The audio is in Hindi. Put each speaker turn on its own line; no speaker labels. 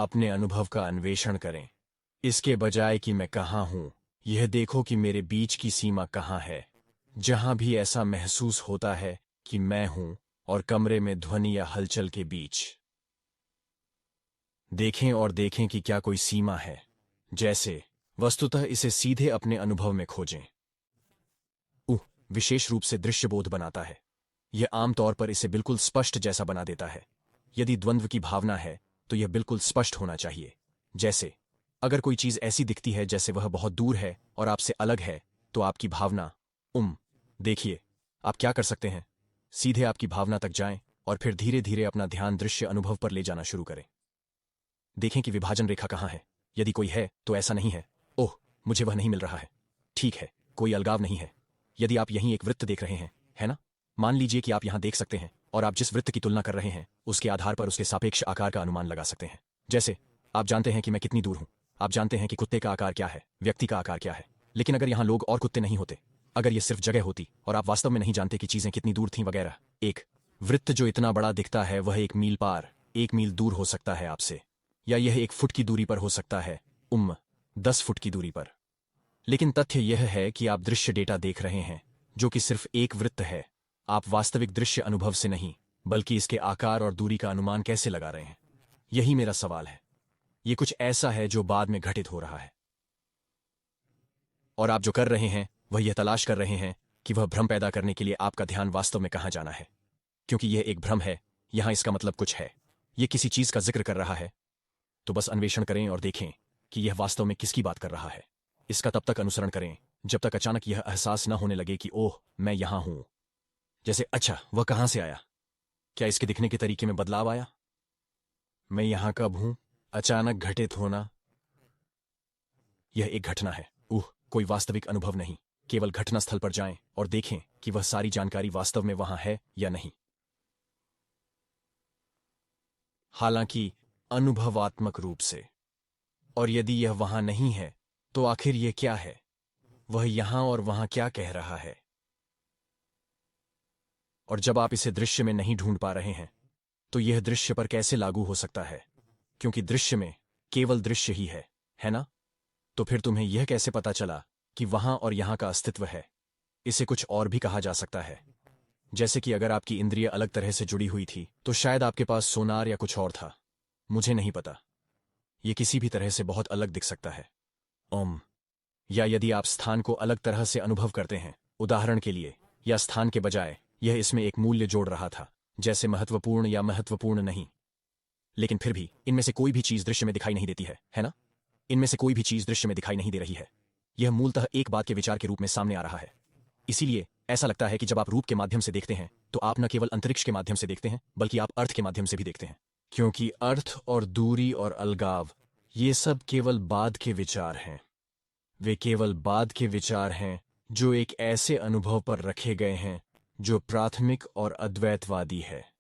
अपने अनुभव का अन्वेषण करें। इसके बजाय कि मैं कहाँ हूं, यह देखो कि मेरे बीच की सीमा कहाँ है। जहां भी ऐसा महसूस होता है कि मैं हूं और कमरे में ध्वनि या हलचल के बीच, देखें और देखें कि क्या कोई सीमा है। जैसे वस्तुतः इसे सीधे अपने अनुभव में खोजें। विशेष रूप से दृश्यबोध बनाता है। यह आमतौर पर इसे बिल्कुल स्पष्ट जैसा बना देता है। यदि द्वंद्व की भावना है तो यह बिल्कुल स्पष्ट होना चाहिए। जैसे अगर कोई चीज ऐसी दिखती है जैसे वह बहुत दूर है और आपसे अलग है, तो आपकी भावना देखिए, आप क्या कर सकते हैं? सीधे आपकी भावना तक जाएं और फिर धीरे धीरे अपना ध्यान दृश्य अनुभव पर ले जाना शुरू करें। देखें कि विभाजन रेखा कहाँ है। यदि कोई है तो ऐसा नहीं है, ओह मुझे वह नहीं मिल रहा है। ठीक है, कोई अलगाव नहीं है। यदि आप यहीं एक वृत्त देख रहे हैं, है ना? मान लीजिए कि आप यहां देख सकते हैं और आप जिस वृत्त की तुलना कर रहे हैं उसके आधार पर उसके सापेक्ष आकार का अनुमान लगा सकते हैं। जैसे आप जानते हैं कि मैं कितनी दूर हूं, आप जानते हैं कि कुत्ते का आकार क्या है, व्यक्ति का आकार क्या है। लेकिन अगर यहां लोग और कुत्ते नहीं होते, अगर यह सिर्फ जगह होती और आप वास्तव में नहीं जानते कि चीजें कितनी दूर थीं वगैरह, एक वृत्त जो इतना बड़ा दिखता है वह 1 मील पार 1 मील दूर हो सकता है आपसे, या यह 1 फुट की दूरी पर हो सकता है, 10 फुट की दूरी पर। लेकिन तथ्य यह है कि आप दृश्य डेटा देख रहे हैं जो कि सिर्फ एक वृत्त है। आप वास्तविक दृश्य अनुभव से नहीं, बल्कि इसके आकार और दूरी का अनुमान कैसे लगा रहे हैं? यही मेरा सवाल है। यह कुछ ऐसा है जो बाद में घटित हो रहा है, और आप जो कर रहे हैं वह यह तलाश कर रहे हैं कि वह भ्रम पैदा करने के लिए आपका ध्यान वास्तव में कहां जाना है। क्योंकि यह एक भ्रम है, यहां इसका मतलब कुछ है, यह किसी चीज का जिक्र कर रहा है। तो बस अन्वेषण करें और देखें कि यह वास्तव में किसकी बात कर रहा है। इसका तब तक अनुसरण करें जब तक अचानक यह एहसास न होने लगे कि ओह मैं यहां हूं। जैसे अच्छा वह कहां से आया? क्या इसके दिखने के तरीके में बदलाव आया? मैं यहां कब हूं? अचानक घटित होना। यह एक घटना है, कोई वास्तविक अनुभव नहीं। केवल घटनास्थल पर जाएं और देखें कि वह सारी जानकारी वास्तव में वहां है या नहीं। हालांकि अनुभवात्मक रूप से। और यदि यह वहां नहीं है तो आखिर यह क्या है? वह यहां और वहां क्या कह रहा है? और जब आप इसे दृश्य में नहीं ढूंढ पा रहे हैं तो यह दृश्य पर कैसे लागू हो सकता है? क्योंकि दृश्य में केवल दृश्य ही है ना? तो फिर तुम्हें यह कैसे पता चला कि वहां और यहां का अस्तित्व है? इसे कुछ और भी कहा जा सकता है। जैसे कि अगर आपकी इंद्रिय अलग तरह से जुड़ी हुई थी तो शायद आपके पास सोनार या कुछ और था। मुझे नहीं पता। यह किसी भी तरह से बहुत अलग दिख सकता है। या यदि आप स्थान को अलग तरह से अनुभव करते हैं, उदाहरण के लिए, या स्थान के बजाय यह इसमें एक मूल्य जोड़ रहा था, जैसे महत्वपूर्ण या महत्वपूर्ण नहीं। लेकिन फिर भी इनमें से कोई भी चीज दृश्य में दिखाई नहीं देती है ना? इनमें से कोई भी चीज दृश्य में दिखाई नहीं दे रही है। यह मूलतः एक बात के विचार के रूप में सामने आ रहा है। इसीलिए ऐसा लगता है कि जब आप रूप के माध्यम से देखते हैं तो आप न केवल अंतरिक्ष के माध्यम से देखते हैं बल्कि आप अर्थ के माध्यम से भी देखते हैं। क्योंकि अर्थ और दूरी और अलगाव, ये सब केवल बाद के विचार हैं। वे केवल बाद के विचार हैं जो एक ऐसे अनुभव पर रखे गए हैं जो प्राथमिक और अद्वैतवादी है।